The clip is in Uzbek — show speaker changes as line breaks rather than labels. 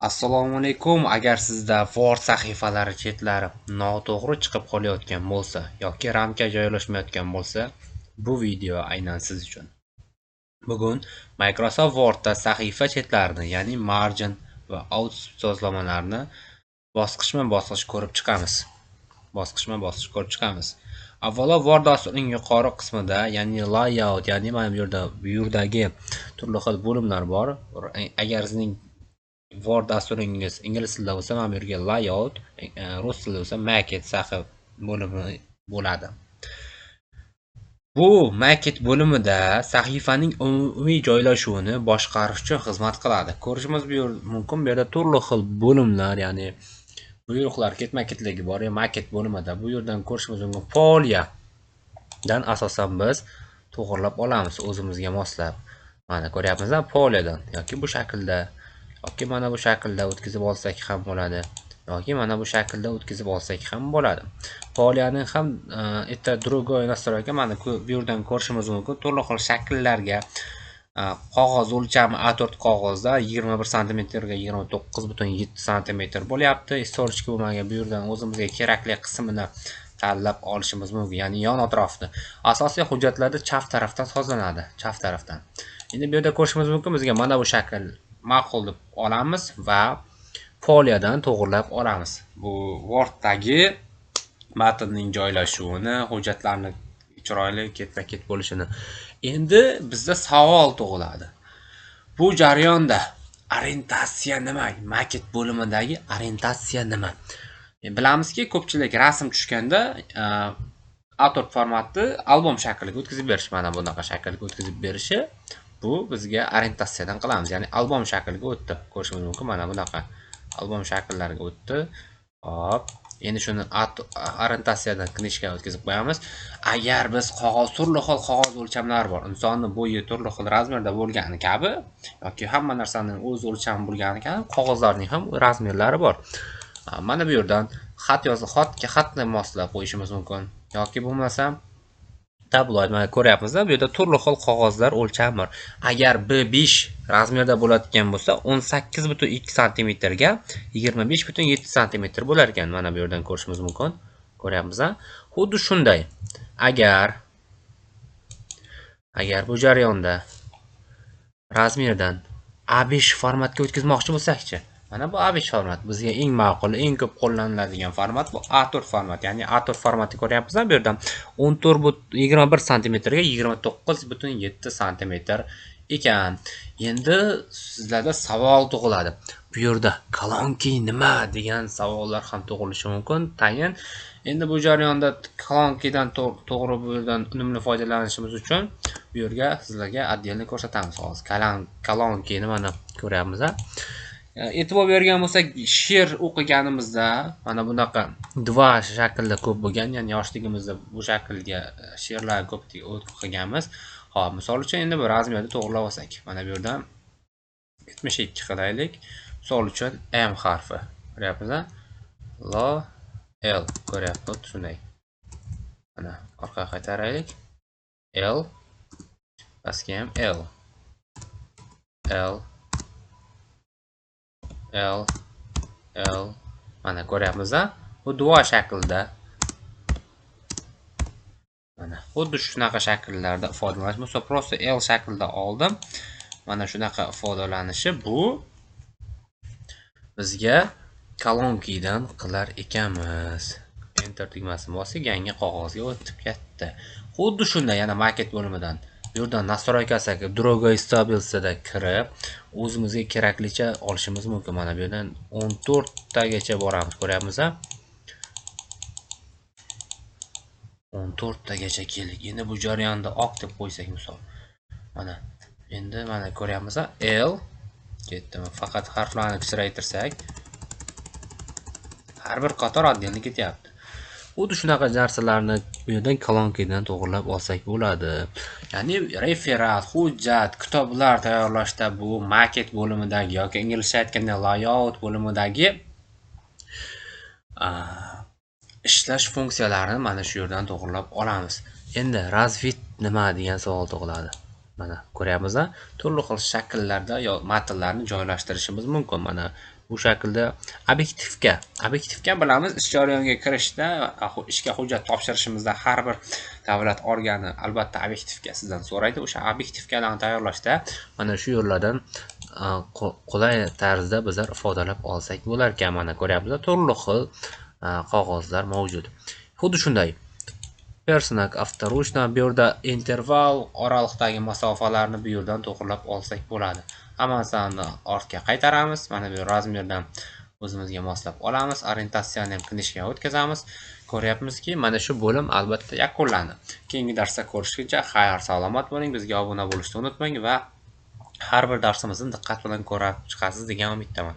Assalomu alaykum. Agar sizda Word sahifalari chetlari noto'g'ri chiqib qolayotgan bo'lsa yoki ramka joylashmayotgan bo'lsa, bu video aynan siz uchun. Bugun Microsoft Wordda sahifa chetlarini, ya'ni margin va out sozlamalarni bosqichma-bosqich ko'rib chiqamiz. Bosqichma-bosqich ko'rib chiqamiz. Avvalo Word dasturining yuqori qismida, ya'ni layout, ya'ni mana bu yerdagi turli xil bo'limlar bor. Agar sizning Word dasturingiz ingliz tilida bo'lsa, mana bu yerga layout, rus tilida bo'lsa maket sahifa bo'limi bo'ladi. Bu maket bo'limida sahifaning umumiy joylashuvini boshqarish uchun xizmat qiladi. Ko'rishimiz mumkin, bu yerda turli xil bo'limlar, ya'ni buyruqlar ketma-ketligi bor. Maket bo'limida bu yerdan ko'rishimiz mumkin. Poliyadan asosan biz to'g'irlab olamiz o'zimizga moslab. Mana ko'ryapmizmi? Poliyadan yoki bu shaklda yoki mana bu shaklda o'tkazib olsak ham bo'ladi, yoki mana bu shaklda o'tkazib olsak ham bo'ladi. Poliyaning ham это другой настройка, mana bu yerdan ko'rishimiz mumkin. Turli xil shakllarga qog'oz o'lchami A4 qog'ozda 21 sm ga 29.7 sm bo'lyapti. Istorichka bo'lmagan bu yerdan o'zimizga kerakli qismini tanlab olishimiz mumkin, ya'ni yon atrofni. Asosiy hujjatlarda chap tarafdan sozlanadi, chap tarafdan. Endi bu yerda ko'rishimiz mumkin, bizga mana bu shakl ma'qul deb olamiz va poliyadan to'g'irlab olamiz. Bu Word'dagi matnning joylashuvini, hujjatlarning chiroyli ketma-ket bo'lishini. Endi bizda savol tug'iladi. Bu jarayonda orientatsiya nima? Maket bo'limidagi orientatsiya nima? Bilamizki, ko'pchilik rasm tushganda A4 formatni albom shakliga o'tkazib berish, mana bunaqa shaklga o'tkazib berishi bu bizga orientatsiyadan qilamiz, ya'ni albom shakliga o'tdi. Ko'rishingiz mumkin, mana bunaqa albom shakllariga o'tdi. Hop, endi shuni orientatsiyadan knishkaga o'tkazib qo'yamiz. Agar biz turli xil qog'oz o'lchamlari bor, insonni bo'yi turli xil razmerda bo'lgani kabi yoki hamma narsaning o'z o'lchami bo'lgani kabi qog'ozlarning ham razmerlari bor. Mana bu yerdan xatni moslab qo'yishimiz mumkin yoki bo'lmasam tabloid, mana ko'ryapmiz-da, bu yerda turli xil qog'ozlar o'lchami bor. Agar B5 razmerda bo'ladigan bo'lsa, 18.2 sm ga 25.7 sm bo'lar ekan. Mana bu yerdan ko'rishimiz mumkin. Ko'ryapmiz-a? Xuddi shunday. Agar bu jarayonda razmerdan A5 formatga o'tkazmoqchi bo'lsak-chi, mana bu A5 format bizga eng ma'qul, eng ko'p qo'llaniladigan format bu A4 format. Ya'ni A4 formatni ko'ryapmiz-a, bu yerda 21 sm ga 29.7 sm ekan. Endi sizlarda savol tug'iladi. Bu yerda kolonki nima degan savollar ham tug'ilishi mumkin. Tayin. Endi bu jarayonda kolonkidan to'g'ri bu yerdan unumli foydalanishimiz uchun bu yerga sizlarga отдельно ko'rsatamiz hozir. Kolonki nimani ko'ryapmiz-a? E'tibor bergan bo'lsak, she'r o'qiganimizda mana bunaqa dva shaklda ko'p bo'lgan, ya'ni yoshligimizda bu shaklga she'rlar ko'p o'qiganmiz. Hop, misol uchun endi bu razmerni to'g'rilab olsak, mana bu yerdan 72 qilaylik. Misol uchun M harfi. Ko'ryapmiz-a? Lo L ko'ryapmiz, shunday. Mana orqaga qaytaraylik. L pastga ham L mana ko'ryapmiz-a? Bu duo shaklda. Mana xuddi shunaqa shakllarda ifodalanish. Bo'lsa, prosta L shaklda oldim. Mana shunaqa ifodalanishi bu bizga kolonkidan qilar ekanmiz. Enter tugmasini bosib, yangi qog'ozga o'tib ketdi. Xuddi shunday yana maket bo'limidan bu yerdan настройкасiga другой stabilsida kirib, o'zimizga keraklicha olishimiz mumkin. Mana bu yerdan 14 tagacha boramiz, ko'ryapmiz-a? 14 tagacha keldik. Endi bu jarayonda oq deb qo'ysak misol. Mana endi mana ko'ryapmiz-a? L ketdimi? Faqat harflarni kichraytirsak, har bir qator отдельно ketyapti. Xuddi shunaqa narsalarni bu yerdan kolonkidan to'g'irlab olsak bo'ladi. Ya'ni referat, hujjat, kitoblar tayyorlashda bu maket bo'limidagi yoki inglizcha aytganda layout bo'limidagi ishlash funksiyalarini mana shu yerdan to'g'irlab olamiz. Endi razvid nima degan savol tug'iladi. Mana ko'ryapmiz-a? Turli xil shakllarda matnlarni joylashtirishimiz mumkin. Mana Bu shaklda obyektivga bilamiz, ish jarayoniga kirishda, ishga hujjat topshirishimizda har bir davlat organi albatta obyektivga sizdan so'raydi. O'sha obyektivgalarni tayyorlashda mana shu yo'llardan qulay tarzda bizlar ifodalab olsak bo'lar ekan. Mana ko'ryapsizlar, turli xil qog'ozlar mavjud. Xuddi shunday Persnak, avtoruchna, bu yerda interval oraliqdagi masofalarni bu yerdan to'g'rilab olsak bo'ladi. Hammasini ortga qaytaramiz. Mana bu razmerdan o'zimizga moslab olamiz. Orientatsiyani ham knishkaga o'tkazamiz. Ko'ryapmizki, mana shu bo'lim albatta yakunlandi. Keyingi darsda ko'rishguncha xayr salomat bo'ling. Bizga obuna bo'lishni unutmang va har bir darsimizni diqqat bilan ko'rib chiqasiz degan umiddaman.